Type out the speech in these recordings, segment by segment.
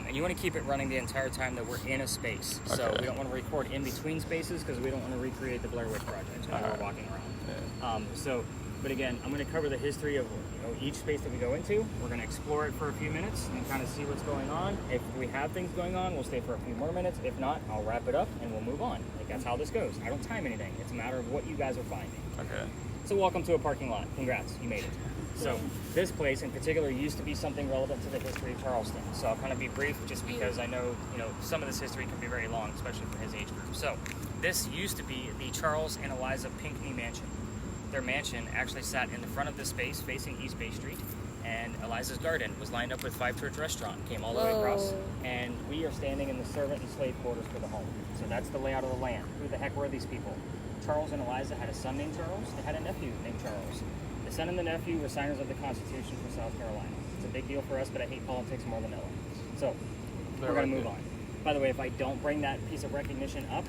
And you want to keep it running the entire time that we're in a space. Okay. So we don't want to record in between spaces because we don't want to recreate the Blair Witch Project while we're walking around. Yeah. But again, I'm going to cover the history of each space that we go into. We're going to explore it for a few minutes and kind of see what's going on. If we have things going on, we'll stay for a few more minutes. If not, I'll wrap it up and we'll move on. Like, that's how this goes. I don't time anything. It's a matter of what you guys are finding. Okay. So welcome to a parking lot. Congrats, you made it. So this place in particular used to be something relevant to the history of Charleston. So I'll kind of be brief just because I know, some of this history can be very long, especially for his age group. So this used to be the Charles and Eliza Pinckney Mansion. Their mansion actually sat in the front of this space facing East Bay Street, and Eliza's garden was lined up with Five Church Restaurant, came all the way across, and we are standing in the servant and slave quarters for the home. So that's the layout of the land. Who the heck were these people? Charles and Eliza had a son named Charles. They had a nephew named Charles. The son and the nephew were signers of the Constitution for South Carolina. It's a big deal for us, but I hate politics more than Ella. So we're going to move on. By the way, if I don't bring that piece of recognition up,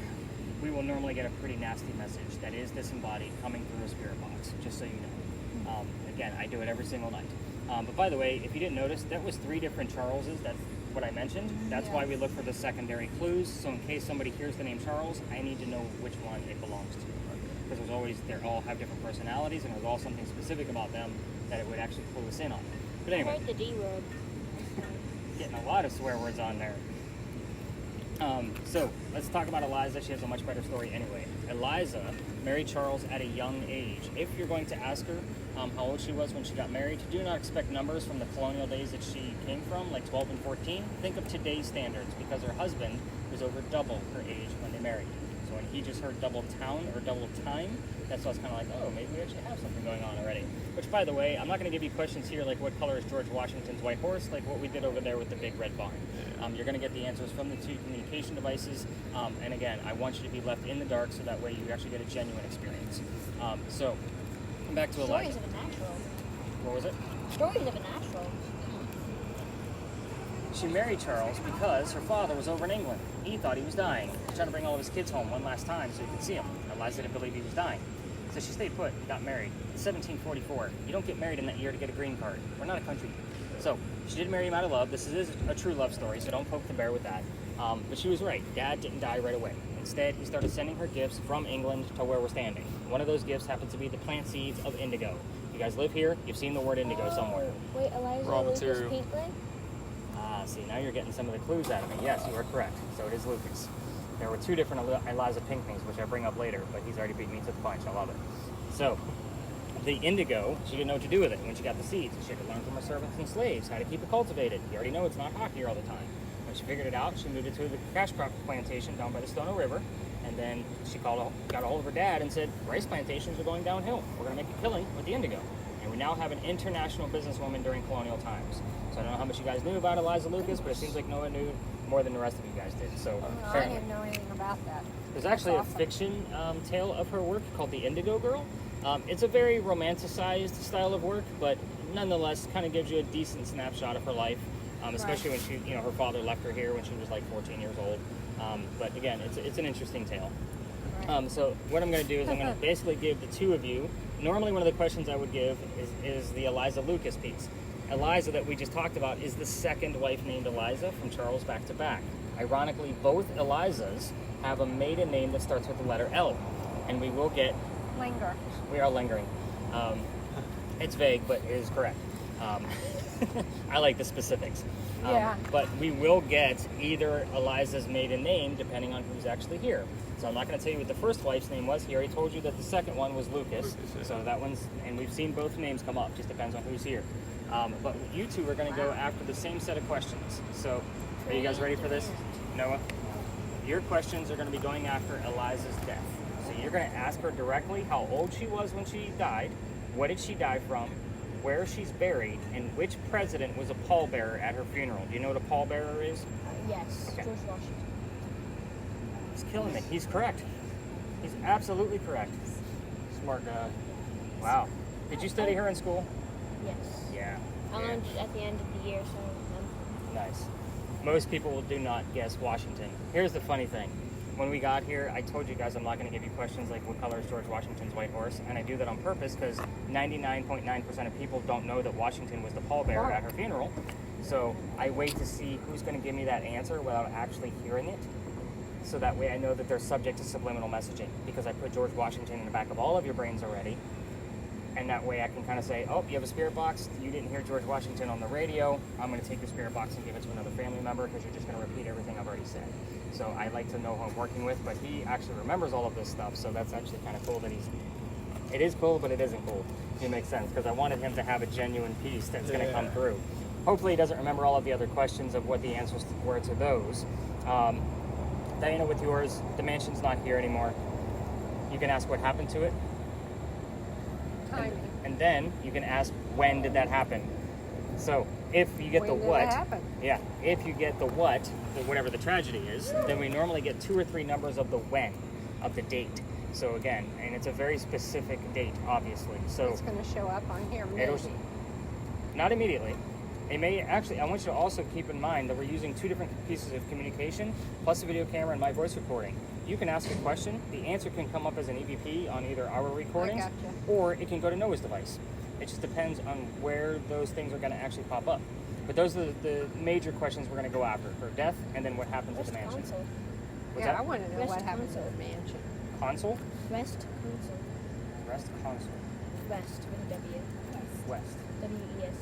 we will normally get a pretty nasty message that is disembodied coming through a spirit box, just so you know. Again, I do it every single night. But by the way, if you didn't notice, that was 3 different Charleses. That's what I mentioned. That's why we look for the secondary clues. So in case somebody hears the name Charles, I need to know which one it belongs to. Because they all have different personalities, and there's all something specific about them that it would actually clue us in on. But anyway. I heard the D word. Getting a lot of swear words on there. So let's talk about Eliza. She has a much better story anyway. Eliza married Charles at a young age. If you're going to ask her how old she was when she got married, do not expect numbers from the colonial days that she came from, like 12 and 14. Think of today's standards, because her husband was over double her age when they married. So when he just heard double town or double time, that's why I was kind of like, oh, maybe we actually have something going on already. Which, by the way, I'm not going to give you questions here like what color is George Washington's white horse, like what we did over there with the big red barn. You're going to get the answers from the 2 communication devices. And again, I want you to be left in the dark so that way you actually get a genuine experience. So, back to Eliza. Stories of a natural. What was it? Stories of a natural. She married Charles because her father was over in England. He thought he was dying. He was trying to bring all of his kids home one last time so he could see them. Eliza didn't believe he was dying. So she stayed put and got married. It's 1744. You don't get married in that year to get a green card. We're not a country. So she did marry him out of love. This is a true love story, so don't poke the bear with that. But she was right. Dad didn't die right away. Instead, he started sending her gifts from England to where we're standing. One of those gifts happens to be the plant seeds of indigo. If you guys live here, you've seen the word indigo somewhere. Wait, Eliza Raw Lucas material. Pinkley? See, now you're getting some of the clues out of me. Yes, you are correct. So it is Lucas. There were 2 different Eliza Pinckneys, which I bring up later, but he's already beat me to the punch. I love it. So, the indigo, she didn't know what to do with it when she got the seeds. She had to learn from her servants and slaves how to keep it cultivated. You already know it's not hot here all the time. When she figured it out, she moved it to the cash crop plantation down by the Stono River, and then she got a hold of her dad and said, rice plantations are going downhill. We're going to make a killing with the indigo. And we now have an international businesswoman during colonial times. So I don't know how much you guys knew about Eliza Lucas, but it seems like Noah knew more than the rest of you guys did. So I didn't know anything about that. There's actually a fiction tale of her work called The Indigo Girl. It's a very romanticized style of work, but nonetheless kind of gives you a decent snapshot of her life, especially when she, her father left her here when she was like 14 years old. But again, it's an interesting tale. So what I'm going to do is I'm going to basically give the 2 of you, normally one of the questions I would give is the Eliza Lucas piece. Eliza that we just talked about is the second wife named Eliza from Charles back to back. Ironically, both Elizas have a maiden name that starts with the letter L, and we will get... Linger. We are lingering. It's vague, but it is correct. I like the specifics. But we will get either Eliza's maiden name depending on who's actually here. So I'm not going to tell you what the first wife's name was. He already told you that the second one was Lucas. So that one's, and we've seen both names come up. Just depends on who's here. But you 2 are going to go after the same set of questions. So are you guys ready for this? Noah? Your questions are going to be going after Eliza's death. So you're going to ask her directly how old she was when she died, what did she die from, where she's buried, and which president was a pallbearer at her funeral. Do you know what a pallbearer is? Yes, okay. George Washington. He's killing me. He's correct. He's absolutely correct. Smart guy. Wow. Did you study her in school? Yes. Yeah. I learned at the end of the year, so... Nice. Most people do not guess Washington. Here's the funny thing. When we got here, I told you guys I'm not going to give you questions like what color is George Washington's white horse, and I do that on purpose because 99.9% of people don't know that Washington was the pallbearer at her funeral. So I wait to see who's going to give me that answer without actually hearing it. So that way I know that they're subject to subliminal messaging, because I put George Washington in the back of all of your brains already. And that way I can kind of say, oh, you have a spirit box. You didn't hear George Washington on the radio. I'm going to take your spirit box and give it to another family member, because you're just going to repeat everything I've already said. So I like to know who I'm working with, but he actually remembers all of this stuff. So that's actually kind of cool that it is cool, but it isn't cool. If it makes sense, because I wanted him to have a genuine piece that's going to come through. Hopefully he doesn't remember all of the other questions of what the answers were to those. Diana, with yours, the mansion's not here anymore. You can ask what happened to it. Timing. And then you can ask, when did that happen? So if you get When the did what, it happen? yeah, if you get the what, whatever the tragedy is, then we normally get 2 or 3 numbers of the when, of the date. So again, and it's a very specific date, obviously. So It's going to show up on here maybe. it'll, not immediately. It may actually, I want you to also keep in mind that we're using 2 different pieces of communication, plus a video camera and my voice recording. You can ask a question, the answer can come up as an EVP on either our recordings, gotcha. or it can go to Noah's device. It just depends on where those things are going to actually pop up. But those are the major questions we're going to go after: her death, and then what happens at the mansion. Console. What's Yeah, that? I want to know Rest what happened to console. the mansion. Console? West console. Rest console. West with a W. West. W-E-S.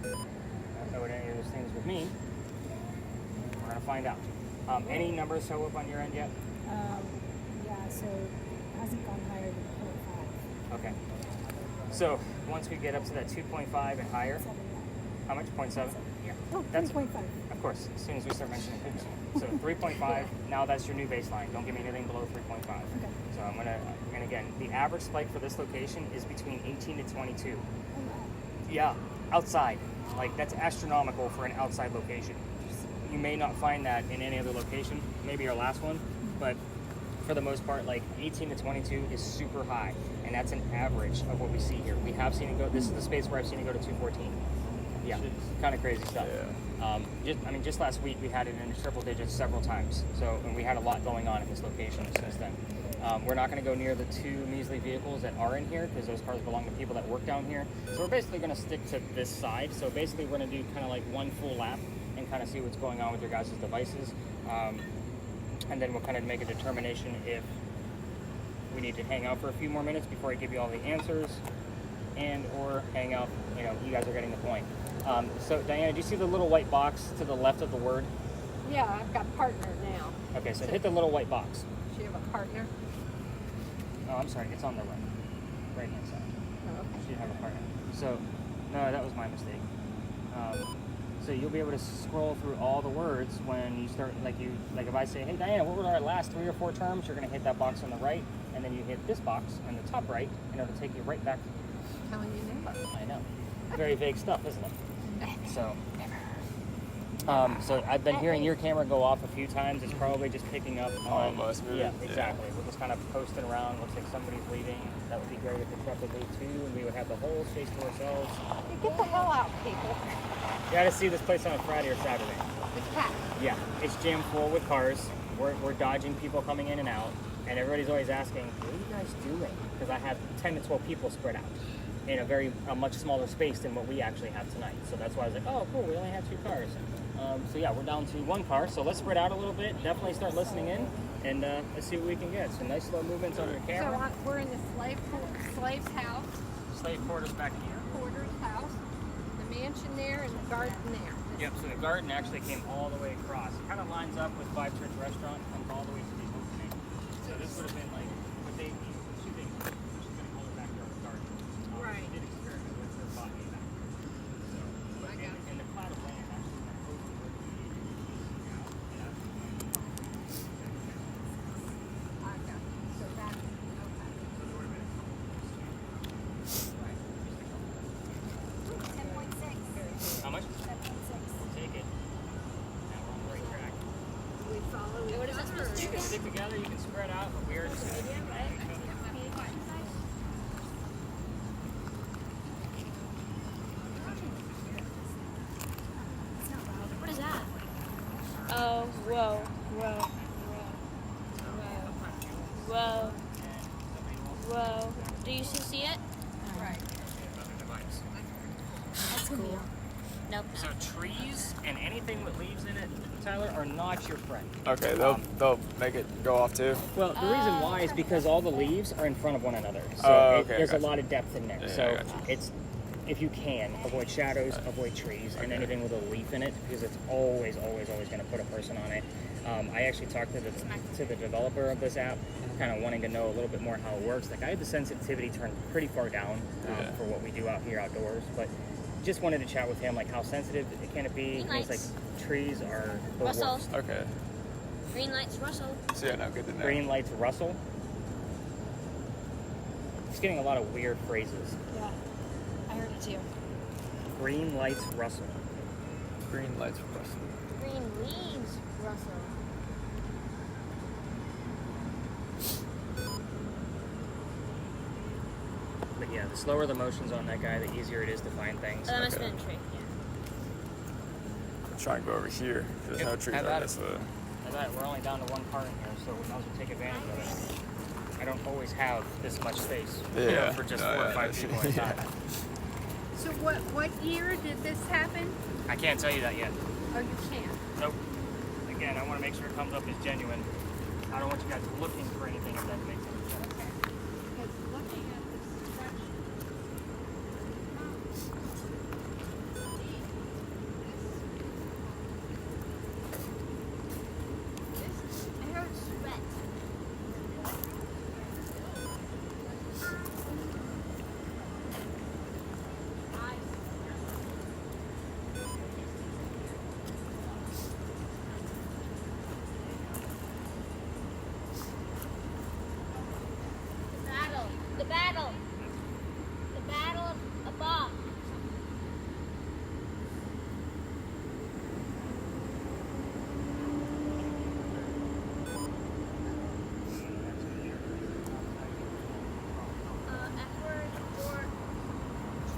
I don't know what any of those things would mean. We're going to find out. Any numbers show up on your end yet? Yeah, so it hasn't gone higher than 0.5. Okay. So once we get up to that 2.5 and higher, how much? 0.7? Yeah. Oh, That's 3.5. Of course, as soon as we start mentioning things. So 3.5, now that's your new baseline. Don't give me anything below 3.5. Okay. So I'm gonna, and again, the average spike for this location is between 18 to 22. Oh, wow. Yeah, outside. Like, that's astronomical for an outside location. You may not find that in any other location, maybe our last one, but for the most part, like 18 to 22 is super high, and that's an average of what we see here. We have seen it go, this is the space where I've seen it go to 214. Yeah, kind of crazy stuff. Just last week we had it in triple digits several times. So, and we had a lot going on at this location since then. We're not going to go near the 2 measly vehicles that are in here, because those cars belong to people that work down here. So we're basically going to stick to this side. So basically we're going to do kind of like one full lap and kind of see what's going on with your guys' devices. And then we'll kind of make a determination if we need to hang out for a few more minutes before I give you all the answers, and or hang out, you guys are getting the point. So Diana, do you see the little white box to the left of the word? Yeah, I've got partner now. Okay, so hit the little white box. She have a partner? Oh, I'm sorry, it's on the right hand side. Oh, okay. She have a partner. So, no, that was my mistake. So you'll be able to scroll through all the words when you start, like if I say, hey Diana, what were our last 3 or 4 terms? You're gonna hit that box on the right, and then you hit this box on the top right, and it'll take you right back. Telling you now. I know. Very vague stuff, isn't it? So, so I've been hearing your camera go off a few times. It's probably just picking up on. Almost, really. Yeah, exactly. We're just kind of posting around. Looks like somebody's leaving. That would be great if the truck would leave too, and we would have the whole space to ourselves. You get the hell out, people. You got to see this place on a Friday or Saturday. It's packed. Yeah, it's jammed full with cars. We're dodging people coming in and out, and everybody's always asking, what are you guys doing? Because I have 10 to 12 people spread out in a much smaller space than what we actually have tonight. So that's why I was like, oh, cool, we only have 2 cars. So yeah, we're down to 1 car. So let's spread out a little bit. Definitely start listening in, and let's see what we can get. Some nice slow movements on your camera. So we're in the slave's house, Slave quarters back here. Porter's house, the mansion there, and the garden there. Yep, so the garden actually came all the way across. It kind of lines up with Five Church Restaurant, comes all the way to the opening. So this would have been like, but they two things. She's going to call it backyard garden. Right. She did experiment with her botany back there. So, but in the cloud of land, actually, that close to where the I got it. So that's okay. So there would have been a couple of right. Just a couple. 10.6. How much? 7.6. We'll take it. Now we're on the right track. We follow each What is that supposed to You other. can stick together, you can spread out, but we are just going to keep each other. What is that? Oh, whoa, whoa, whoa, whoa, whoa. Do you still see it? Right. Nope. So trees and anything with leaves in it, Tyler, are not your friend. Okay, they'll make it go off too. Well, the reason why is because all the leaves are in front of one another. So Okay, there's gotcha. a lot of depth in there. Yeah, so gotcha. it's, if you can, avoid shadows, avoid trees, and anything with a leaf in it, because it's always going to put a person on it. I actually talked to the developer of this app, kind of wanting to know a little bit more how it works. Like, I had the sensitivity turned pretty far down for what we do out here outdoors, but just wanted to chat with him, like, how sensitive can it be? Green He's like, lights. trees are the Russell. worst. Okay. Green lights, Russell. So yeah, no, good to know. Green lights rustle. It's getting a lot of weird phrases. Yeah, I heard it too. Green lights rustle. Green lights for us. Green leaves, Russell. But yeah, the slower the motions on that guy, the easier it is to find things. Oh, that must have Okay. been a tree. Yeah. Try and go over here. There's no Yep, trees have on at this. As I, we're only down to one car in here, so we might as well take advantage of it. I don't always have this much space Yeah. for just No, 4 or yeah, 5 that's- people at a yeah. time. So what year did this happen? I can't tell you that yet. Oh, you can't. Nope. Again, I want to make sure it comes up as genuine. I don't want you guys looking for anything if that makes any sense. Because looking at this structure, I heard sweat. The battle. The battle of Bob. Edward or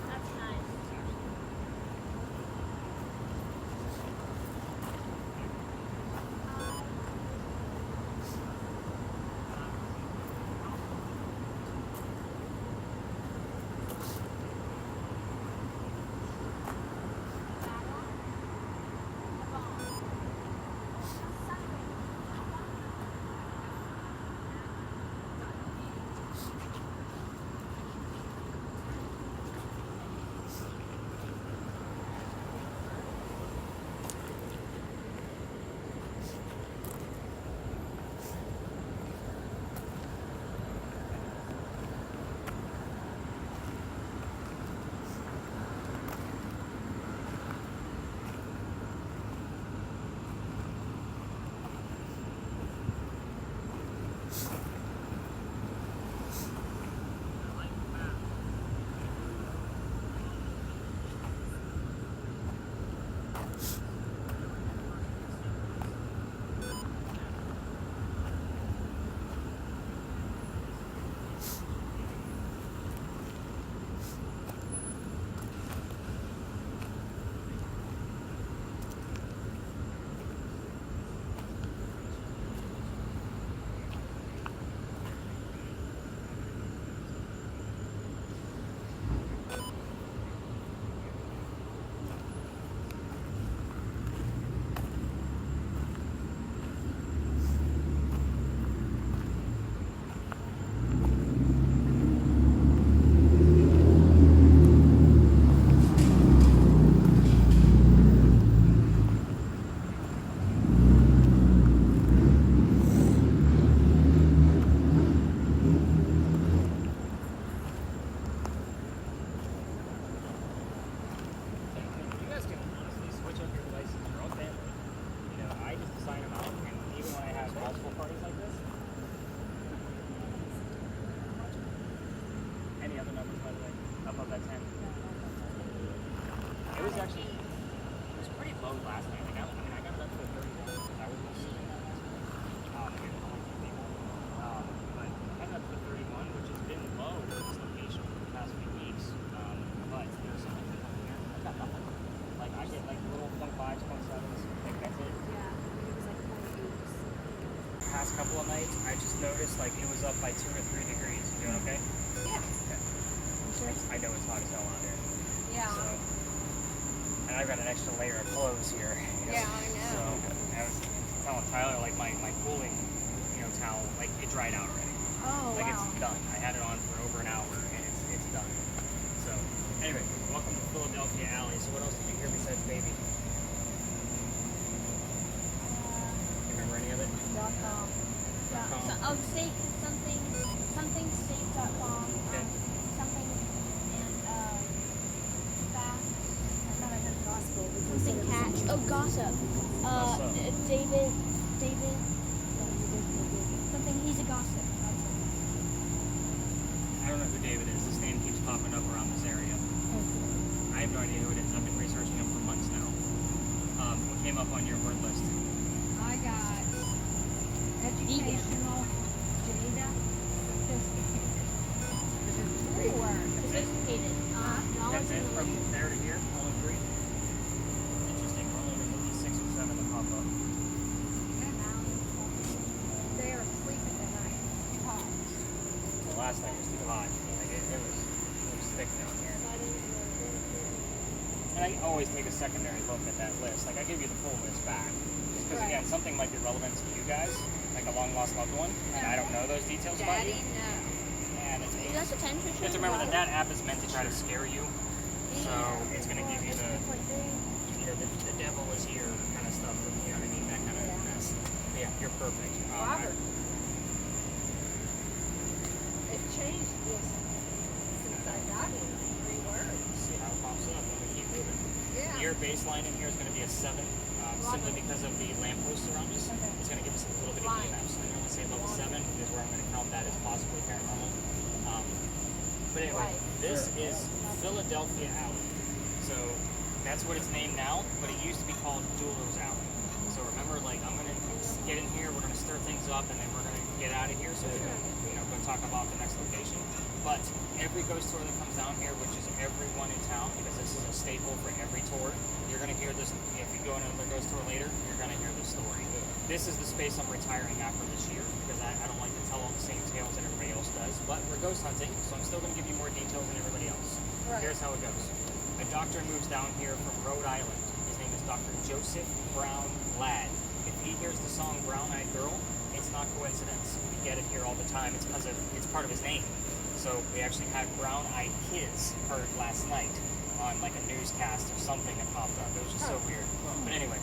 that's nice. You guys can honestly switch up your devices, your own family. You know, I just assign them out, and even when I have multiple parties like this. Any other numbers, by the way, above that 10? It was actually, it was pretty low last night. Like, I got it up to 31. I was going to see it. But I got up to 31, which has been low for this location for the past few weeks. But there's something up here. I got nothing. Like, I get like little 0.5s, 0.7s. Like, that's it. Yeah, it was like 0.8. Past couple of nights, I just noticed like it was up by 2 or 3 degrees. You doing okay? yeah, Okay. I know it's hot as hell out here. yeah. So, and I've got an extra layer of clothes here. Yeah, I know. So I was telling Tyler, like my cooling, towel, like it dried out already. Oh, Like wow. it's done. I had it on for over an hour and it's done. So anyway, welcome to Philadelphia Alley. So what else did you hear besides baby? You remember any of it? .com. .com. So, steak, something steak.com. Okay. Something and fast. I thought I heard gospel. But you Something said it was catch. Oh, gossip. Gossip. David. Something. He's a gossip. I don't know who David is. This name keeps popping up around this area. I have no idea who it is. I've been researching him for months now. What came up on your word list? I got educational, Jada, sophisticated. This is 3 words. Sophisticated. Knowledge That's it and from there to here? Only 3? Interesting. We're only going to be 6 or 7 that pop up. They are sleeping tonight. It's hot. The last night was too hot. Like it was thick down here. And I always take a secondary look at that list. Like I give you the full list back. Just because again, something might be relevant to you guys, like a long lost loved one, and I don't know those details about you. Daddy, no. And That's a 10 for you have to remember that app is meant to try to scare you. So it's going to give you the devil is here kind of stuff. You know what I mean? That kind of mess. But yeah, you're perfect. Robert. It changed this since I got it. 3 words. See how it pops up when we keep moving. Yeah. Your baseline in here is going to be a 7, simply because of the lampposts around us. It's going to give us a little bit of EMFs. I normally say level 7 is where I'm going to count that as possibly paranormal. But anyway, this is Philadelphia Alley. So that's what it's named now, but it used to be called Jewelers Alley. So remember, like, I'm going to get in here, we're going to stir things up, and then we're going to get out of here so we can, go talk about the next location. But every ghost tour that comes down here, which is everyone in town, because this is a staple for every tour, you're going to hear this. If you go on another ghost tour later, you're going to hear this story. This is the space I'm retiring after this year, because I don't like to tell all the same tales that everybody else does. But we're ghost hunting, so I'm still going to give you more details than everybody else. Right. Here's how it goes. A doctor moves down here from Rhode Island. His name is Dr. Joseph Brown Ladd. If he hears the song Brown Eyed Girl, it's not coincidence. We get it here all the time. It's because it's part of his name. So we actually had Brown Eyed Kids heard last night on like a newscast or something that popped up. It was just so weird. But anyway,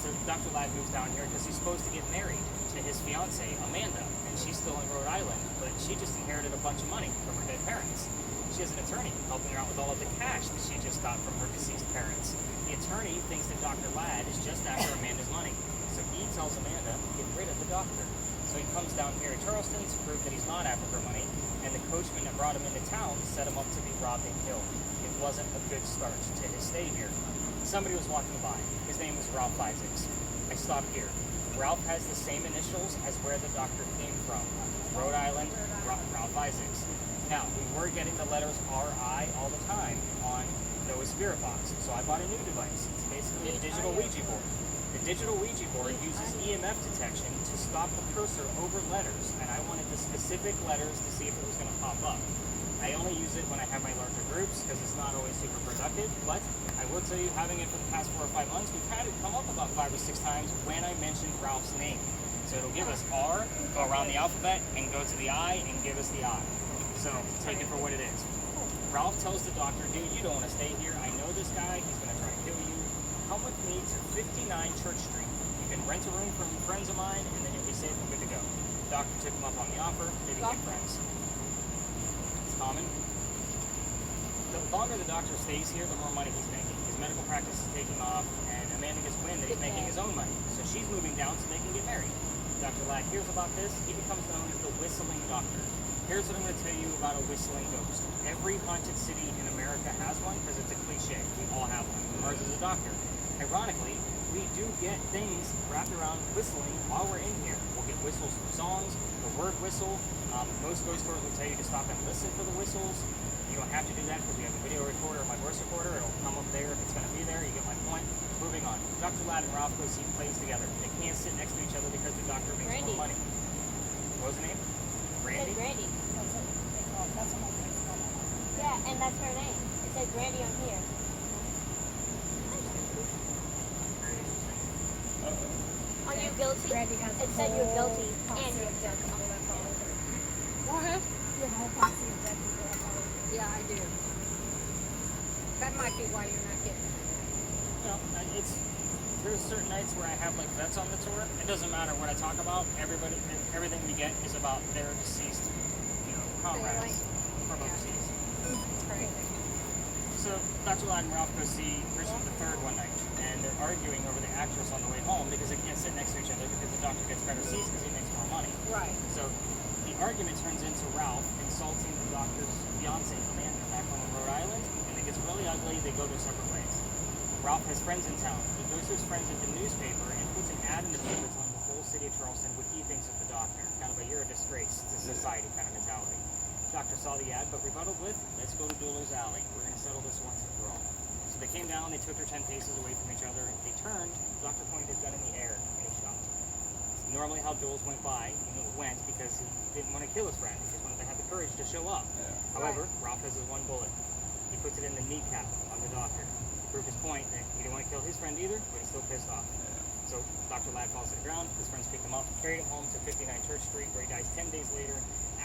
so Dr. Ladd moves down here because he's supposed to get married to his fiancee, Amanda, and she's still in Rhode Island, but she just inherited a bunch of money from her dead parents. She has an attorney helping her out with all of the cash that she just got from her deceased parents. The attorney thinks that Dr. Ladd is just after Amanda's money. So he tells Amanda, get rid of the doctor. So he comes down here to Charleston to prove that he's not after her money, and the coachman that brought him into town set him up to be robbed and killed. It wasn't a good start to his stay here. Somebody was walking by. His name was Ralph Isaacs. I stopped here. Ralph has the same initials as where the doctor came from. Rhode Island, Ralph Isaacs. Now, we were getting the letters R.I. all the time on Noah's Spirit Box, so I bought a new device. It's basically a digital Ouija board. The digital Ouija board uses EMF detection to stop the cursor over letters, and I wanted the specific letters to see if it was going to pop up. I only use it when I have my larger groups because it's not always super productive, but I will tell you, having it for the past 4 or 5 months, we've had it come up about 5 or 6 times when I mentioned Ralph's name. So it'll give us R, go around the alphabet, and go to the I, and give us the I. So take it for what it is. Ralph tells the doctor, dude, you don't want to stay here. I know this guy. He's going to try to kill you. Come with me to 59 Church Street. You can rent a room from friends of mine, and then you'll be safe and good to go. The doctor took him up on the offer. They became friends. It's common. The longer the doctor stays here, the more money he's making. His medical practice is taking off, and Amanda gets wind that he's making his own money. So she's moving down so they can get married. Dr. Ladd hears about this. He becomes known as the Whistling Doctor. Here's what I'm going to tell you about a whistling ghost. Every haunted city in America has one because it's a cliche. We all have one. Ours is a doctor. Ironically, we do get things wrapped around whistling while we're in here. We'll get whistles from songs, the word whistle. Most ghost stores will tell you to stop and listen for the whistles. You don't have to do that because we have a video recorder or my voice recorder. It'll come up there if it's going to be there. You get my point. Moving on. Dr. Ladd and Ralph go see plays together. They can't sit next to each other because the doctor makes more money. What was the name? Brandy? Brandy. That's what my friends call that. Yeah, and that's her name. It said Brandy on here. guilty. Randy has It said you're guilty posse and you're of dead guilty. people that follow her. What? You have a whole posse of dead people that follow her. Yeah, I do. That might be why you're not getting it. No, there's certain nights where I have like vets on the tour. It doesn't matter what I talk about. Everything we get is about their deceased, comrades from overseas. Right. So Dr. Ladd and Ralph go see Richard III one night, and they're arguing over the actress on the way home because they can't sit next to each other because the doctor gets better seats because he makes more money. Right. So the argument turns into Ralph insulting the doctor's fiance, Amanda, back home in Rhode Island, and it gets really ugly. They go their separate ways. Ralph has friends in town. He goes to his friends at the newspaper and puts an ad in the paper telling the whole city of Charleston what he thinks of the doctor. Kind of a you're a disgrace to society kind of mentality. The doctor saw the ad, but rebutted with, let's go to Dueler's Alley. We're going to settle this once and for all. So they came down, they took their 10 paces away from each other. They turned, the doctor pointed his gun in the air and he shot. It's normally how duels went because he didn't want to kill his friend. He just wanted to have the courage to show up. Yeah. However, Ralph has his one bullet. He puts it in the kneecap of the doctor. Prove his point that he didn't want to kill his friend either, but he's still pissed off. Yeah. So Dr. Ladd falls to the ground, his friends pick him up, carry him home to 59 Church Street, where he dies 10 days later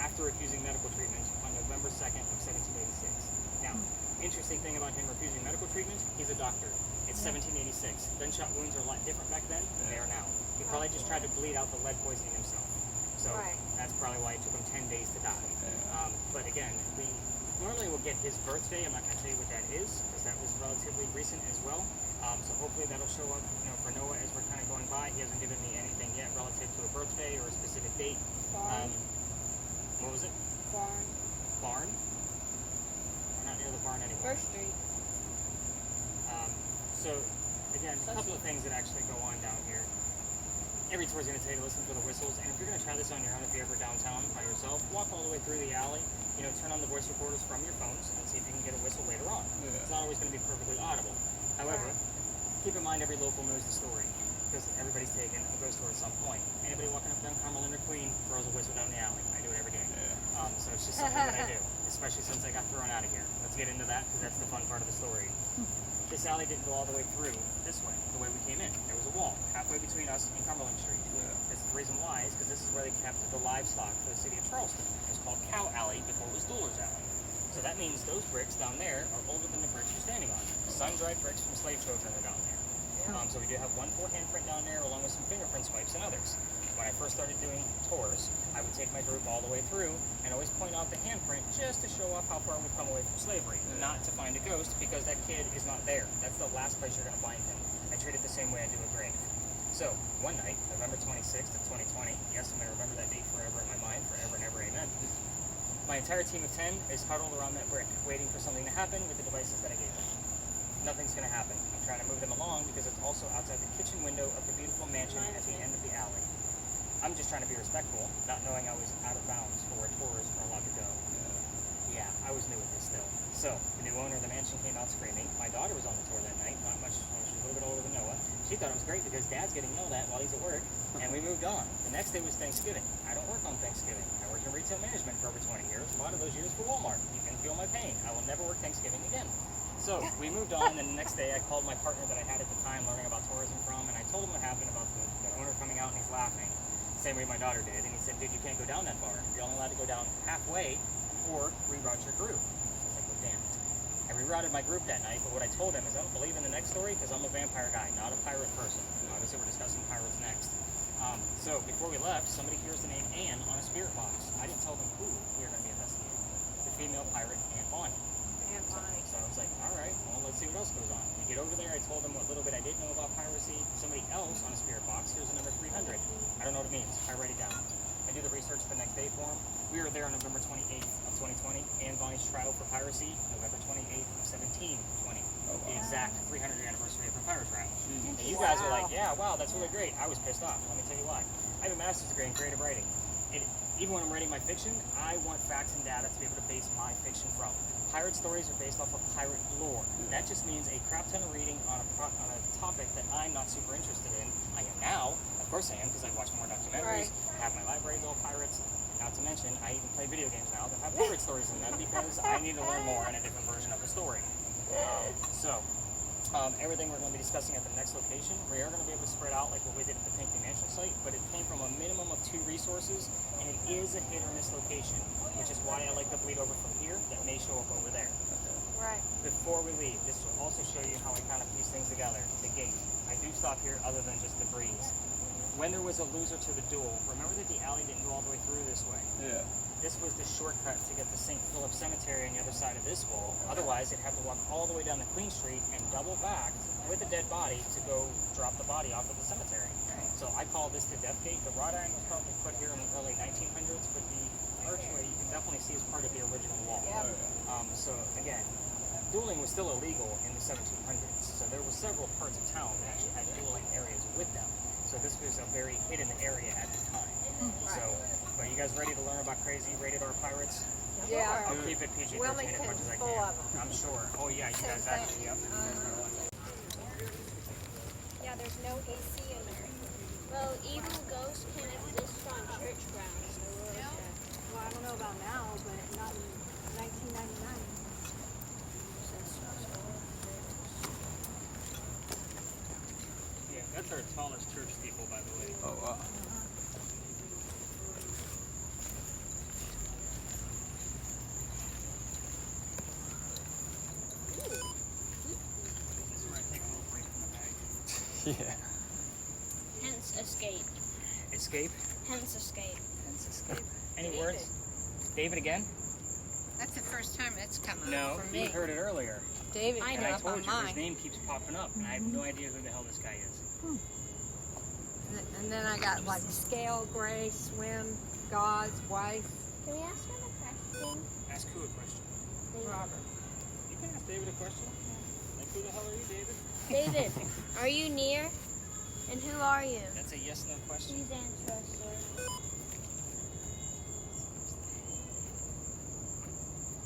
after refusing medical treatment on November 2nd of 1786. Now, interesting thing about him refusing medical treatment, he's a doctor. It's 1786. Gunshot wounds are a lot different back then than they are now. He probably just tried to bleed out the lead poisoning himself. So that's probably why it took him 10 days to die. Yeah. But again, we normally will get his birthday. I'm not going to tell you what that is because that was relatively recent as well. So hopefully that'll show up, for Noah as we're kind of going by. He hasn't given me anything yet relative to a birthday or a specific date. What was it? Farm. Barn? We're not near the barn anymore. First Street. So again, a couple of things that actually go on down here. Every tour is going to tell you to listen for the whistles, and if you're going to try this on your own, if you're ever downtown by yourself, walk all the way through the alley, turn on the voice recorders from your phones and see if you can get a whistle later on. Yeah. It's not always going to be perfectly audible. However, keep in mind every local knows the story, because everybody's taken a ghost tour at some point. Anybody walking up down Carmel or Queen throws a whistle down the alley. I do it every day. Yeah. So it's just something that I do, especially since I got thrown out of here. Let's get into that, because that's the fun part of the story. This alley didn't go all the way through this way, the way we came in. There was a wall halfway between us and Cumberland Street. Yeah. The reason why is because this is where they kept the livestock for the city of Charleston. It was called Cow Alley before it was Dueler's Alley. So that means those bricks down there are older than the bricks you're standing on. Sun-dried bricks from slave children are down there. So we do have one full handprint down there along with some fingerprint swipes and others. When I first started doing tours, I would take my group all the way through and always point out the handprint just to show off how far we've come away from slavery, not to find a ghost because that kid is not there. That's the last place you're going to find him. I treat it the same way I do a grave. So, one night, November 26th of 2020, yes, I'm going to remember that date forever in my mind, forever and ever, amen. My entire team of 10 is huddled around that brick, waiting for something to happen with the devices that I gave them. Nothing's going to happen. I'm trying to move them along because it's also outside the kitchen window of the beautiful mansion at the end of the alley. I'm just trying to be respectful, not knowing I was out of bounds for where tours are allowed to go. Yeah, I was new at this still. So, the new owner of the mansion came out screaming. My daughter was on the tour that night, not much, she's a little bit older than Noah. She thought it was great because Dad's getting yelled at while he's at work, and we moved on. The next day was Thanksgiving. I don't work on Thanksgiving. I worked in retail management for over 20 years, a lot of those years for Walmart. You can feel my pain. I will never work Thanksgiving again. So, we moved on, and the next day I called my partner that I had at the time learning about tourism from, and I told him what happened about the owner coming out and he's laughing. Same way my daughter did, and he said, dude, you can't go down that far. You're only allowed to go down halfway or reroute your group. I was like, well, damn it. I rerouted my group that night, but what I told him is I don't believe in the next story because I'm a vampire guy, not a pirate person. Obviously, we're discussing pirates next. So before we left, somebody hears the name Anne on a spirit box. I didn't tell them who we were going to be investigating. The female pirate, Anne Bonny. So I was like, all right, well, let's see what else goes on. We get over there, I told them what little bit I did know about piracy. Somebody else on a spirit box, here's the number 300. I don't know what it means. I write it down. I do the research the next day for them. We were there on November 28th of 2020. Anne Bonny's trial for piracy, November 28th of 1720. The exact 300th anniversary of her pirate trial. And you guys were like, yeah, wow, that's really great. I was pissed off. Let me tell you why. I have a master's degree in creative writing. Even when I'm writing my fiction, I want facts and data to be able to base my fiction from. Pirate stories are based off of pirate lore. That just means a crap ton of reading on a topic that I'm not super interested in. I am now, of course I am, because I watch more documentaries. I have my libraries all pirates. Not to mention, I even play video games now that have pirate stories in them because I need to learn more in a different version of the story. So, Everything we're going to be discussing at the next location, we are going to be able to spread out like what we did at the Pinckney Mansion site, but it came from a minimum of 2 resources, and it is a hit or miss location, which is why I like to bleed over from here. That may show up over there. Right. Before we leave, this will also show you how I kind of piece things together. The gate. I do stop here other than just the breeze. When there was a loser to the duel, remember that the alley didn't go all the way through this way. Yeah. This was the shortcut to get to St. Philip Cemetery on the other side of this wall. Otherwise, they'd have to walk all the way down to Queen Street and double back with a dead body to go drop the body off at the cemetery. So I call this the death gate. The wrought iron was probably put here in the early 1900s, but the archway you can definitely see is part of the original wall. So again, dueling was still illegal in the 1700s. So there were several parts of town that actually had dueling areas with them. So this was a very hidden area at the time. So, but you guys ready to learn about crazy rated R pirates? Yeah. I'll keep it PG-13 as much as I Wilmington's can. full of them. I'm sure. Oh yeah, you guys actually. Yep. Yeah, there's no AC in there. Well, evil ghosts can exist on church grounds. So what is that? Well, I don't know about now, but not in 1999. Yeah, that's our tallest church steeple, by the way. Oh wow. This is where I take a little break from the bag. Yeah. Hence escape. Escape. Hence escape. Hence escape. Any words? David again? That's the first time it's come up No, for you me. heard it earlier. David I And came I up told on you his mine. name keeps popping up, and I have no idea who the hell this guy is. And then I got like scale, gray, swim, God's wife, Can we ask him a question? Ask who a question. Robert. You can ask David a question. Like, who the hell are you, David? David, are you near? And who are you? That's a yes/no question. Please answer us, sir.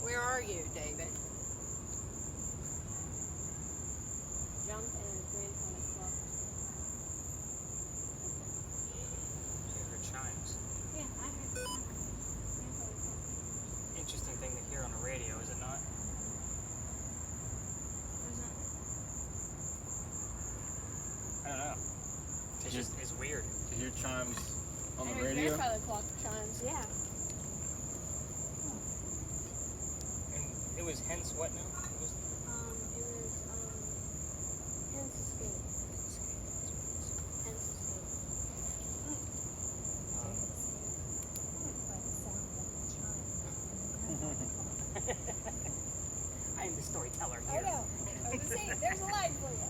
Where are you, David? Jump and grandfather clock. You heard chimes. Yeah, I heard grandfather clock. Interesting thing to hear on the radio, is it not? I don't know. It's just, it's weird. To hear chimes on I the heard radio. grandfather clock chimes, yeah. And it was hence what now? It was It was, hence escape. Hence escape. By the sound of the chime. I am the storyteller I here. know. I was saying, there's a line for you.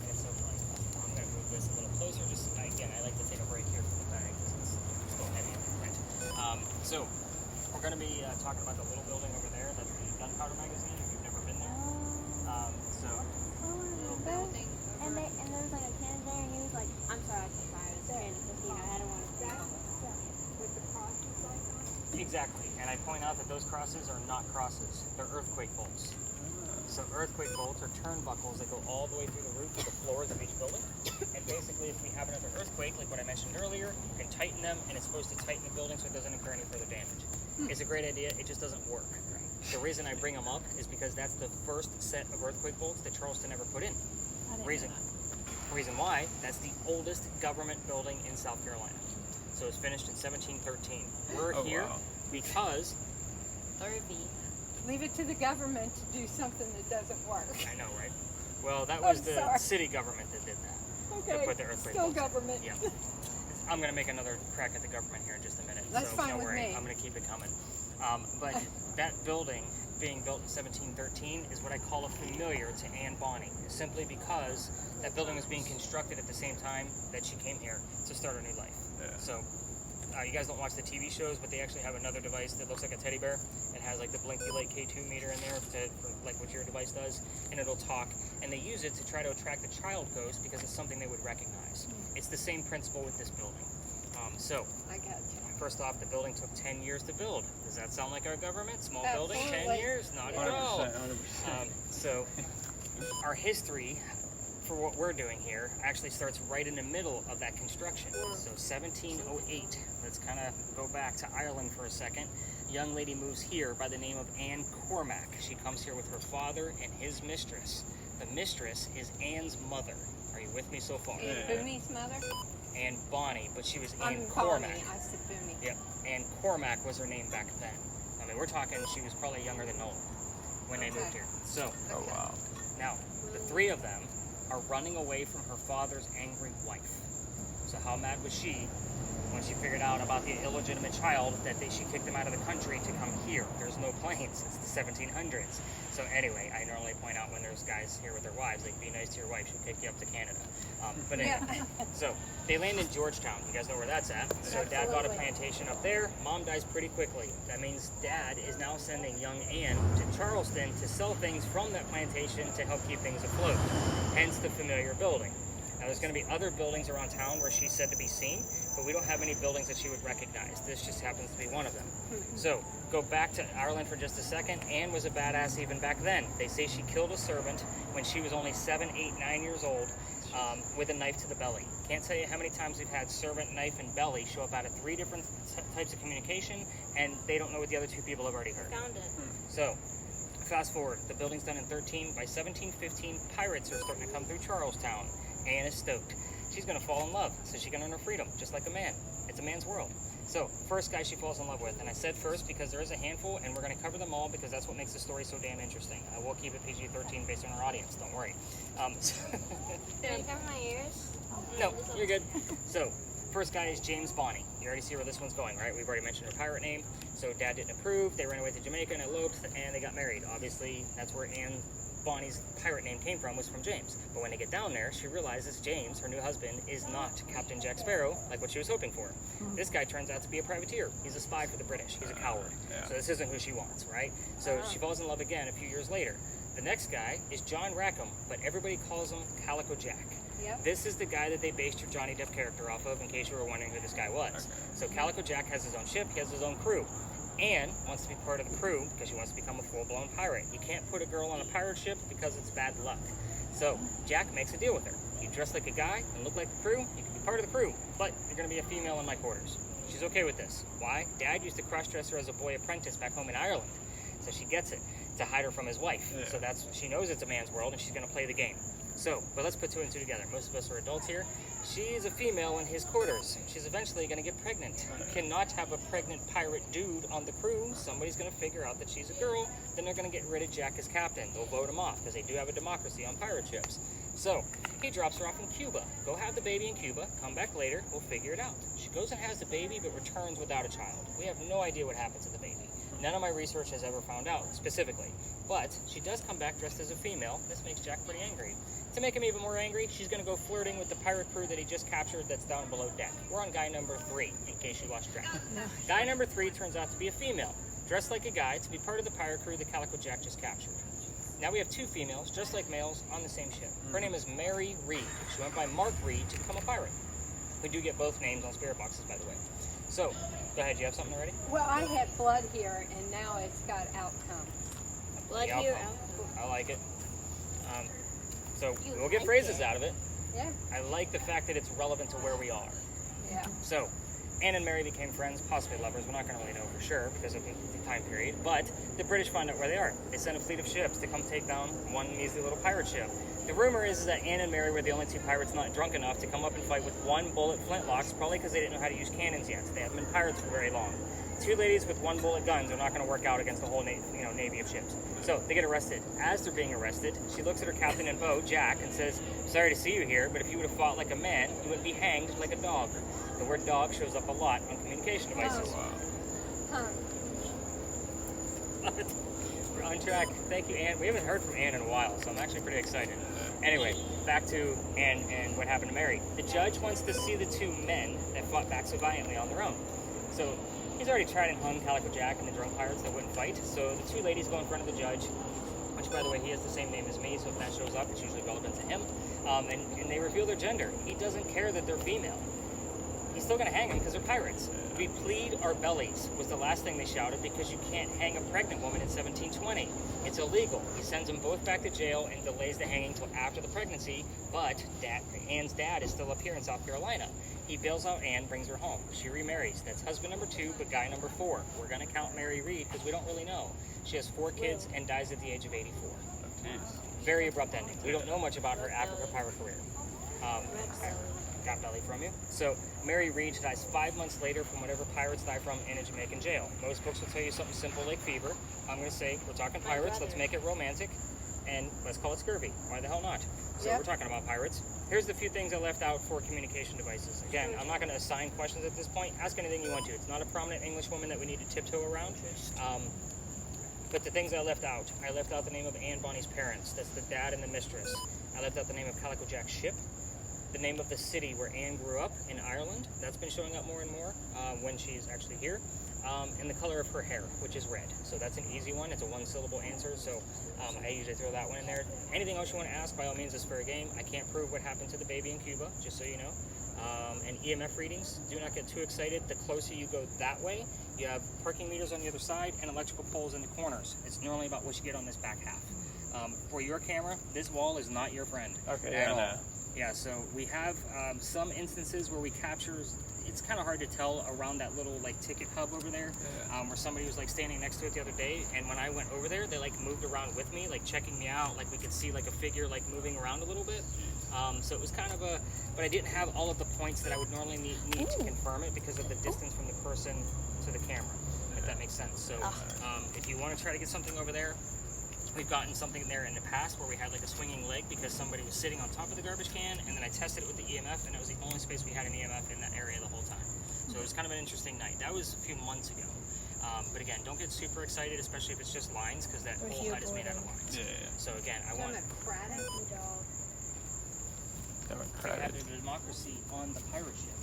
It's so funny. I'm going to move this a little closer. Just again, I like to take a break here from the bag because it's still heavy in the print. So we're going to be talking about the little building over there. That's the gunpowder magazine. If you've never been there. So Building. And there was like a kid there, and he was like, I'm sorry, I can't fire this kid because, you know, I don't want to see him. With the crosses like on? exactly, and I point out that those crosses are not crosses. They're earthquake bolts. So earthquake bolts are turnbuckles that go all the way through the roof to the floors of each building. And basically, if we have another earthquake, like what I mentioned earlier, you can tighten them, and it's supposed to tighten the building so it doesn't incur any further damage. It's a great idea. It just doesn't work. The reason I bring them up is because that's the first set of earthquake bolts that Charleston ever put in. Reason why, that's the oldest government building in South Carolina. So it was finished in 1713. We're here Wow. because, Thurby. Leave it to the government to do something that doesn't work. I know, right? Well, that was I'm the sorry. city government that did that. Okay, put the earthquake still bolts in. government. Yeah. I'm going to make another crack at the government here in just a minute. That's so fine don't with worry. me. I'm going to keep it coming. But that building being built in 1713 is what I call a familiar to Anne Bonny, simply because that building was being constructed at the same time that she came here to start her new life. Yeah. So you guys don't watch the TV shows, but they actually have another device that looks like a teddy bear. It has like the Blinky Light K2 meter in there for like what your device does, and it'll talk. And they use it to try to attract the child ghost because it's something they would recognize. It's the same principle with this building. So I got you. first off, the building took 10 years to build. Does that sound like our government? Small building, 10 Absolutely. years? Not at all. 100%. So our history for what we're doing here actually starts right in the middle of that construction. So 1708, let's kind of go back to Ireland for a second. Young lady moves here by the name of Anne Cormack. She comes here with her father and his mistress. The mistress is Anne's mother. Are you with me so far? And Booney's mother? Anne Bonny, but she was Anne I'm Cormac. Bonnie. I said Booney. Yep, Anne Cormac was her name back then. I mean, we're talking she was probably younger than Noel when they moved here. So, Oh, wow. now, the three of them are running away from her father's angry wife. So how mad was she when she figured out about the illegitimate child that she kicked them out of the country to come here? There's no planes. It's the 1700s. So anyway, I normally point out when there's guys here with their wives, like, be nice to your wife. She'll kick you up to Canada. But anyway, so they land in Georgetown. You guys know where that's at. So Dad bought a plantation up there. Mom dies pretty quickly. That means Dad is now sending young Anne to Charleston to sell things from that plantation to help keep things afloat. Hence the familiar building. Now, there's going to be other buildings around town where she's said to be seen, but we don't have any buildings that she would recognize. This just happens to be one of them. So, go back to Ireland for just a second. Anne was a badass even back then. They say she killed a servant when she was only 7, 8, 9 years old with a knife to the belly. Can't tell you how many times we've had servant, knife, and belly show up out of 3 different types of communication, and they don't know what the other 2 people have already heard. Found it. So, fast forward. The building's done in 13. By 1715, pirates are starting to come through Charlestown. Anne is stoked. She's going to fall in love so she can earn her freedom, just like a man. It's a man's world. So, first guy she falls in love with, and I said first because there is a handful, and we're going to cover them all because that's what makes the story so damn interesting. I will keep it PG-13 based on our audience, don't worry. Can I cover my ears? No, you're good. So, first guy is James Bonny. You already see where this one's going, right? We've already mentioned her pirate name. So, Dad didn't approve. They ran away to Jamaica and eloped, and they got married. Obviously, that's where Anne Bonny's pirate name came from, was from James. But when they get down there, she realizes James, her new husband, is not Captain Jack Sparrow, like what she was hoping for. This guy turns out to be a privateer. He's a spy for the British. He's a coward. So this isn't who she wants, right? So she falls in love again a few years later. The next guy is John Rackham, but everybody calls him Calico Jack. Yep. This is the guy that they based your Johnny Depp character off of, in case you were wondering who this guy was. So Calico Jack has his own ship, he has his own crew. Anne wants to be part of the crew because she wants to become a full-blown pirate. You can't put a girl on a pirate ship because it's bad luck. So Jack makes a deal with her. You dress like a guy and look like the crew, you can be part of the crew, but you're going to be a female in my quarters. She's okay with this. Why? Dad used to cross-dress her as a boy apprentice back home in Ireland. So she gets it, to hide her from his wife. So she knows it's a man's world and she's going to play the game. So, but let's put 2 and 2 together. Most of us are adults here. She's a female in his quarters. She's eventually going to get pregnant. You cannot have a pregnant pirate dude on the crew. Somebody's going to figure out that she's a girl. Then they're going to get rid of Jack as captain. They'll vote him off because they do have a democracy on pirate ships. So, he drops her off in Cuba. Go have the baby in Cuba. Come back later. We'll figure it out. She goes and has the baby but returns without a child. We have no idea what happened to the baby. None of my research has ever found out specifically. But she does come back dressed as a female. This makes Jack pretty angry. To make him even more angry, she's going to go flirting with the pirate crew that he just captured that's down below deck. We're on guy number 3, in case you lost track. Guy number 3 turns out to be a female, dressed like a guy to be part of the pirate crew that Calico Jack just captured. Now we have 2 females, just like males, on the same ship. Her name is Mary Reed. She went by Mark Reed to become a pirate. We do get both names on spirit boxes, by the way. So, go ahead, you have something already? Well, I had blood here, and now it's got outcome. Blood The here. outcome. I like it. So You we'll get like phrases it. out of it. Yeah, I like the fact that it's relevant to where we are. yeah. So, Anne and Mary became friends, possibly lovers. We're not going to really know for sure because of the time period. But the British find out where they are. They send a fleet of ships to come take down one measly little pirate ship. The rumor is that Anne and Mary were the only 2 pirates not drunk enough to come up and fight with 1 bullet flintlocks, probably because they didn't know how to use cannons yet. They haven't been pirates for very long. 2 ladies with 1 bullet guns are not going to work out against the whole navy of ships. So they get arrested. As they're being arrested, she looks at her captain in boat, Jack, and says, "Sorry to see you here, but if you would have fought like a man, you would be hanged like a dog." The word dog shows up a lot on communication devices. Huh. We're on track. Thank you, Anne. We haven't heard from Anne in a while, so I'm actually pretty excited. Anyway, back to Anne and what happened to Mary. The judge wants to see the 2 men that fought back so valiantly on their own. So he's already tried and hung Calico Jack and the drunk pirates that wouldn't fight. So the 2 ladies go in front of the judge, which, by the way, he has the same name as me, so if that shows up, it's usually relevant to him. And they reveal their gender. He doesn't care that they're female. He's still going to hang them because they're pirates. "We plead our bellies" was the last thing they shouted because you can't hang a pregnant woman in 1720. It's illegal. He sends them both back to jail and delays the hanging till after the pregnancy, but Anne's dad is still up here in South Carolina. He bails out Anne, brings her home. She remarries. That's husband number 2, but guy number 4. We're going to count Mary Reed because we don't really know. She has 4 kids and dies at the age of 84. very abrupt ending. We don't know much about her after her pirate career. I got belly from you. So Mary Reed dies 5 months later from whatever pirates die from in a Jamaican jail. Most books will tell you something simple like fever. I'm going to say we're talking pirates. Let's make it romantic, and let's call it scurvy. Why the hell not? So we're talking about pirates. Here's the few things I left out for communication devices. Again, I'm not going to assign questions at this point. Ask anything you want to. It's not a prominent English woman that we need to tiptoe around. But the things I left out the name of Anne Bonny's parents. That's the dad and the mistress. I left out the name of Calico Jack's ship. The name of the city where Anne grew up in Ireland. That's been showing up more and more when she's actually here. And the color of her hair, which is red. So that's an easy one. It's a one-syllable answer, so I usually throw that one in there. Anything else you want to ask, by all means, is fair game. I can't prove what happened to the baby in Cuba, just so you know. And EMF readings, do not get too excited. The closer you go that way, you have parking meters on the other side and electrical poles in the corners. It's normally about what you get on this back half. For your camera, this wall is not your friend. Okay, at all. no. Yeah, so we have some instances where we capture, it's kind of hard to tell around that little like ticket hub over there, where somebody was like standing next to it the other day, and when I went over there, they like moved around with me, like checking me out, like we could see like a figure like moving around a little bit. So it was kind of but I didn't have all of the points that I would normally need to confirm it because of the distance from the person to the camera, if that makes sense. So if you want to try to get something over there, we've gotten something there in the past where we had like a swinging leg because somebody was sitting on top of the garbage can, and then I tested it with the EMF, and it was the only space we had an EMF in that area the whole time. So it was kind of an interesting night. That was a few months ago. But again, don't get super excited, especially if it's just lines, because that whole hut is made out of lines. So again, I want Democratic dog. to have a democracy on the pirate ship.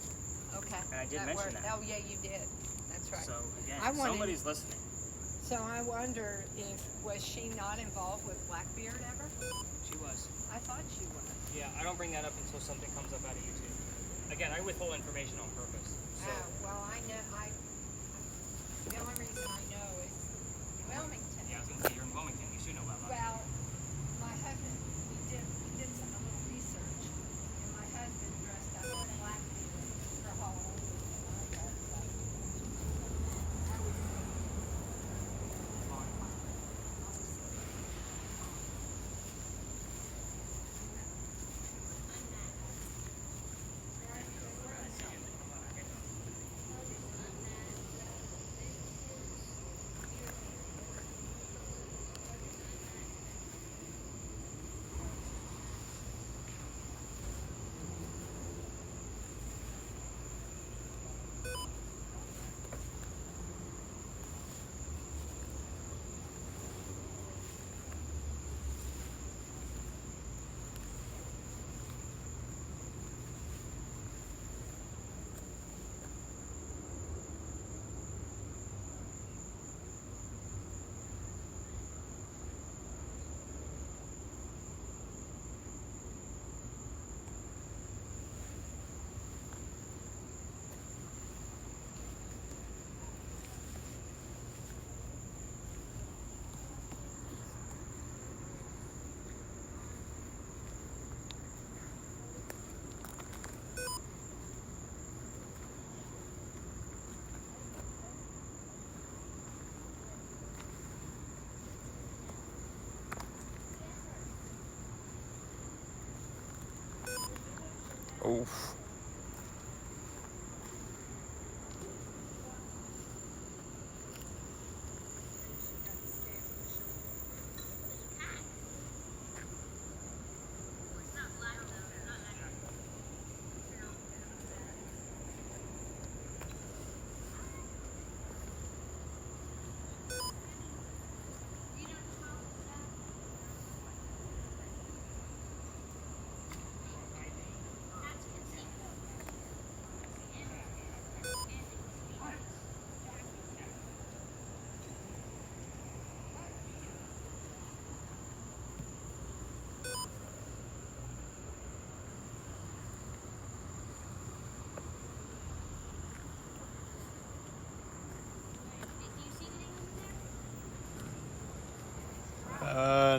Okay. And I did mention that. Oh yeah, you did. That's right. So again, I wanted- somebody's listening. So I wonder was she not involved with Blackbeard ever? She was. I thought she was. Yeah, I don't bring that up until something comes up out of YouTube. Again, I withhold information on purpose. So Well, I know. The only reason I know is Wilmington. yeah, I was gonna say you're in Wilmington. You should know about that. Well, my husband, we did some a little research, and my husband dressed up as Blackbeard for Halloween. Oof.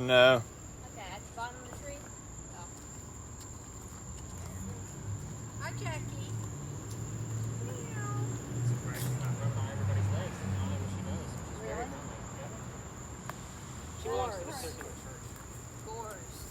No. Okay, at the bottom of the tree. Oh. Hi, Jackie. Surprised she's not rubbing on everybody's legs. That's not what she does. She's very Really? friendly. Yeah. She belongs to the circular church. Gores.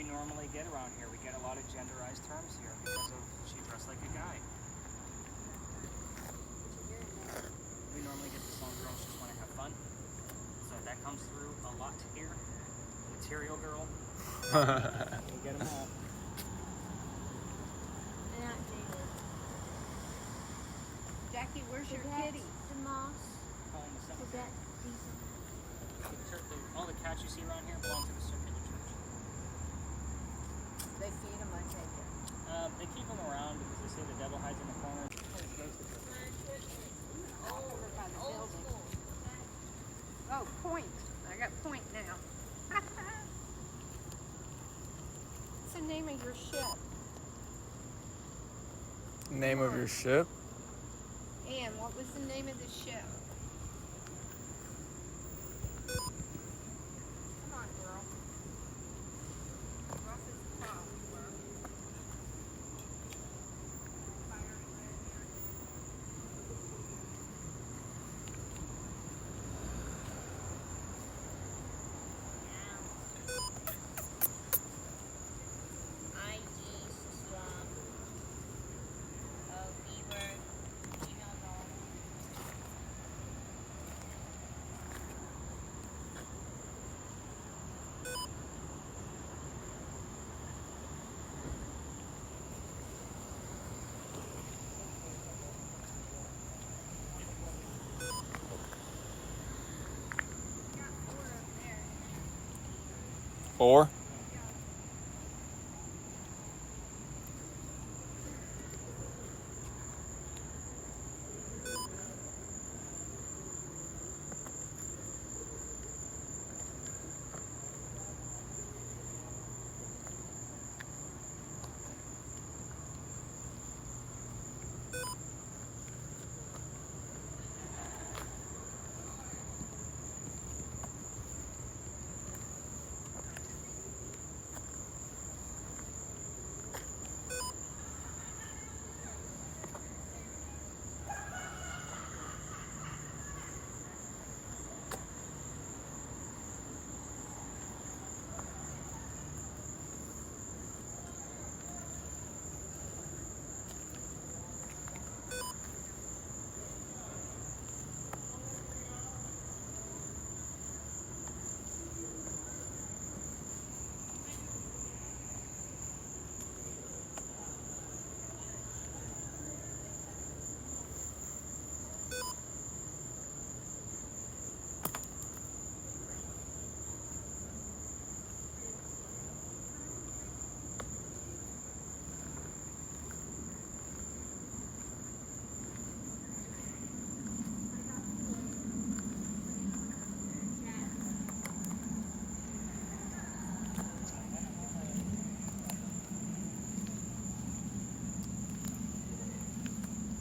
normally get around here. We get a lot of genderized terms here because of she dressed like a guy. We normally get the song girls just want to have fun. So that comes through a lot here. Material girl. We get them all. They're not jaded. Jackie, where's your Forget kitty? the moss. Calling the cemetery. Forget decent. All the cats you see around here belong to the circular church. They feed them, I take it. They keep them around because they say the devil hides in the corner. Over by the building. Oh, point. I got point now. What's the name of your ship? Name of your ship? Ann, what was the name of the ship? Come on, girl. Rough as a top, girl. Fire red here. IG system. Beaver. Email dog. Got 4 up there. 4?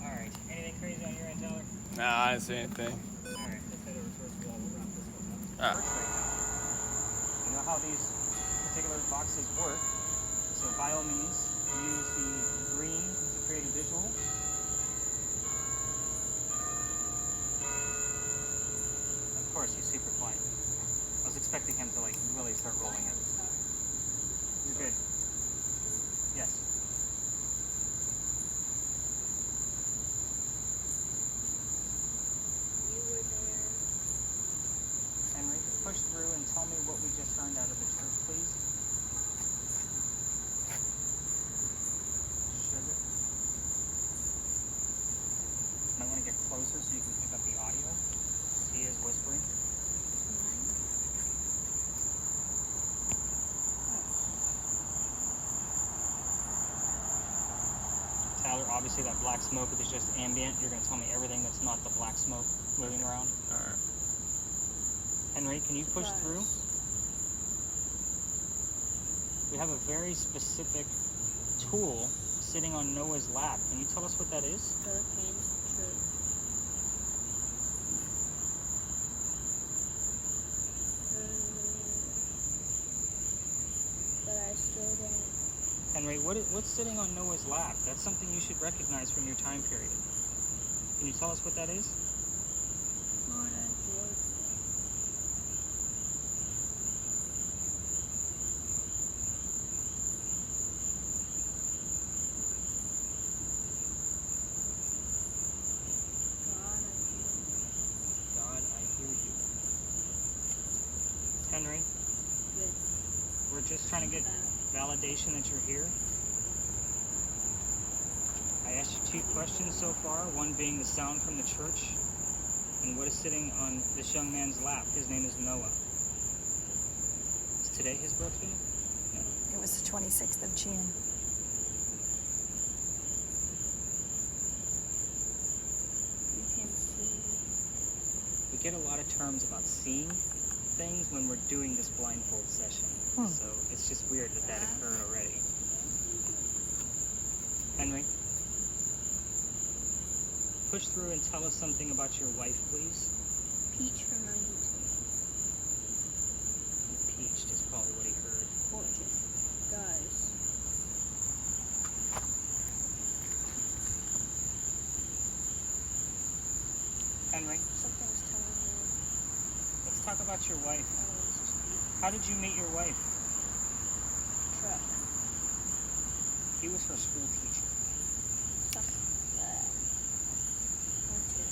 Alright, anything crazy on your end, Tyler? Nah, I didn't see anything. Alright, let's head over towards the wall. We'll wrap this one up. Ah. Works right now. You know how these particular boxes work. So by all means, use the green to create a visual. Of course, he's super quiet. I was expecting him to like really start rolling it. You're good. Yes. You were there. Henry, push through and tell me what we just earned out of the church, please. Sugar. Might want to get closer so you can pick up the audio. He is whispering. Tyler, obviously that black smoke is just ambient. You're going to tell me everything that's not the black smoke moving around. Alright. Henry, can you push through? We have a very specific tool sitting on Noah's lap. Can you tell us what that is? Hurricane's true. But I still don't. Henry, what's sitting on Noah's lap? That's something you should recognize from your time period. Can you tell us what that is? Florida Georgia. Henry, with we're just trying to get validation that you're here. I asked you 2 questions so far, one being the sound from the church, and what is sitting on this young man's lap. His name is Noah. Is today his birthday? No. It was the 26th of June. you can see. We get a lot of terms about seeing things when we're doing this blindfold session. So it's just weird that that occurred already. Henry, push through and tell us something about your wife, please. Peach from 92. Peached is probably what he heard. Gorgeous. Guys. Henry, Something's telling me. let's talk about your wife. Oh, this is Peach. How did you meet your wife? Truck. He was her school teacher. Something. One, two.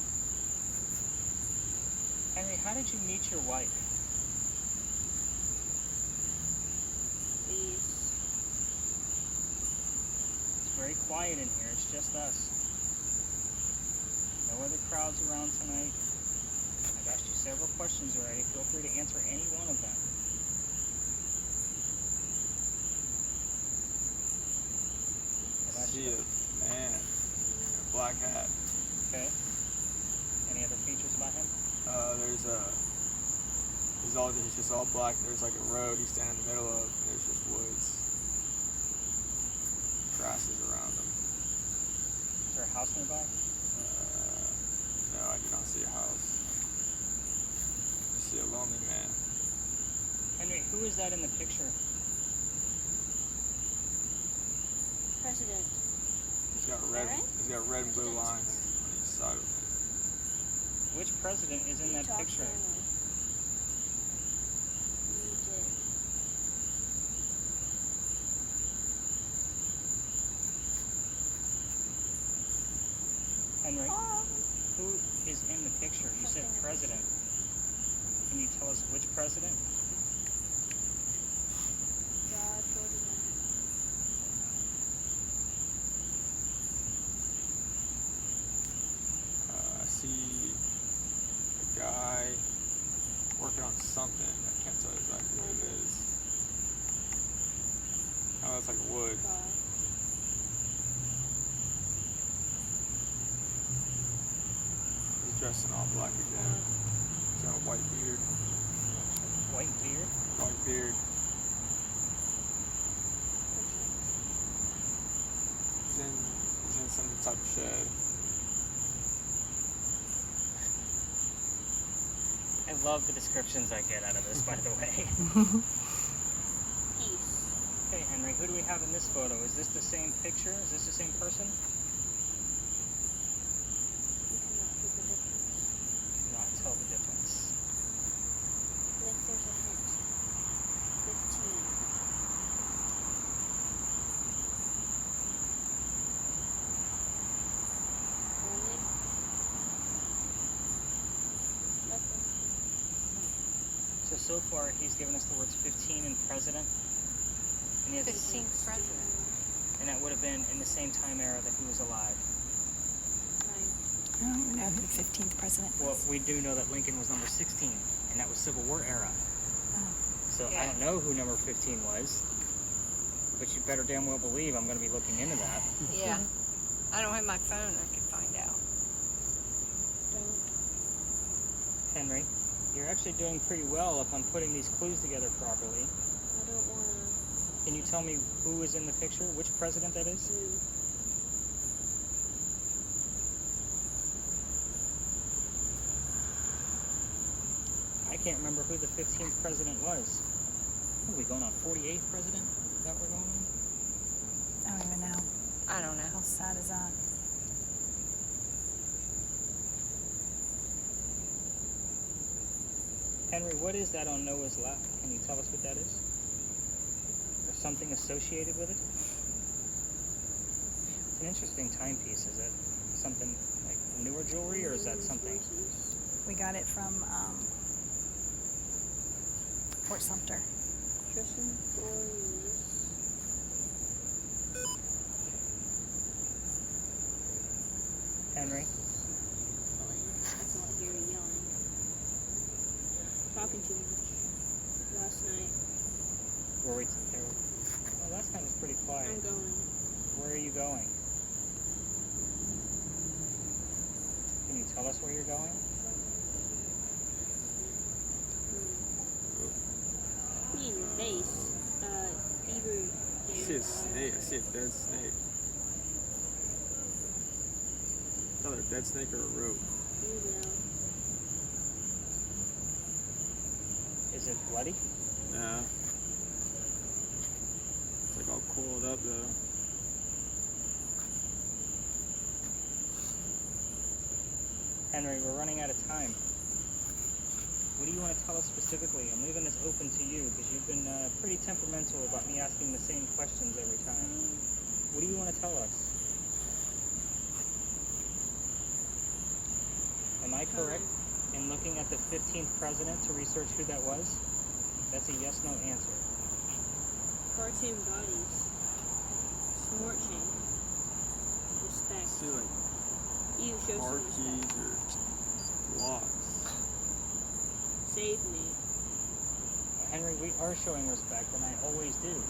Henry, how did you meet your wife? These. It's very quiet in here. It's just us. No other crowds around tonight. I've asked you several questions already. Feel free to answer any one of them. I've asked See you- a man in a black hat. Okay. Any other features about him? He's just all black. There's like a road he's standing in the middle of, and there's just woods. Grasses around him. Is there a house nearby? No, I do not see a house. I see a lonely man. Henry, who is that in the picture? President. He's got red and blue lines on each side of him. Which president is in that Utah picture? family. You did. Henry, Oh. who is in the picture? You said president. Can you tell us which president? God, go to them. I see a guy working on something. I can't tell you exactly what it is. Kind of looks like wood. God. He's dressed in all black again. He's got a white beard. White beard? White beard. He's in some type of shed. I love the descriptions I get out of this, by the way. Peace. Okay, Henry, who do we have in this photo? Is this the same picture? Is this the same person? You cannot see the difference. Not tell the difference. Like there's a hint. 15. Only. Nothing. So far, he's given us the words 15 and president. And he has 15th president. And that would have been in the same time era that he was alive. 9. I don't even know who the 15th president Well, was. we do know that Lincoln was number 16, and that was Civil War era. Oh. So I Yeah. don't know who number 15 was, but you better damn well believe I'm going to be looking into that. Yeah. I don't have my phone. I can find out. Don't. Henry, you're actually doing pretty well if I'm putting these clues together properly. I don't wanna Can you tell me who is in the picture? Which president that is? do. I can't remember who the 15th president was. What are we going on? 48th president? Is that what we're going on? I don't even know. I don't know. How sad is that? Henry, what is that on Noah's lap? Can you tell us what that is? Or something associated with it? It's an interesting timepiece. Is it something like newer jewelry, or is that something? We got it from Fort Sumter. Tristan Flores. Henry. That's a lot here yelling. Talking too much. Last night. Were we? Well, last night was pretty quiet. I'm going. Where are you going? Can you tell us where you're going? Me in your face. Beaver. I see a snake. I see a dead snake. It's either a dead snake or a rope. You know. Is it bloody? Nah. It's like all coiled up though. Henry, we're running out of time. What do you want to tell us specifically? I'm leaving this open to you because you've been pretty temperamental about me asking the same questions every time. What do you want to tell us? Am I correct in looking at the 15th president to research who that was? That's a yes/no answer. Cartoon bodies. Smarching. I Respect. see like You show car some keys respect. or locks. Save me. Henry, we are showing respect, and I always do. You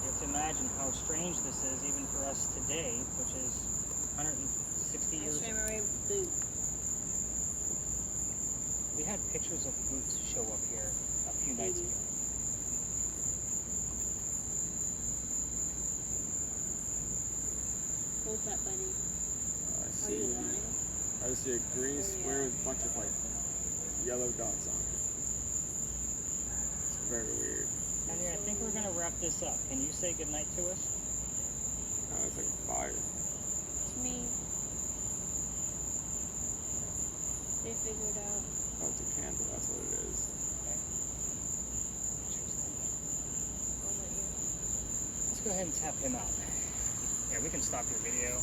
have to imagine how strange this is, even for us today, which is 160 I years swam old. away with boot. We had pictures of boots show up here a few nights ago. Hold that, buddy. I Are see. you lying? I just see a green square with a bunch of like yellow dots on it. It's very weird. Henry, I think we're gonna wrap this up. Can you say goodnight to us? Oh, it's like a fire. It's me. They figured out. Oh, it's a candle. That's what it is. I'll let you. Let's go ahead and tap him out. Yeah, we can stop your video.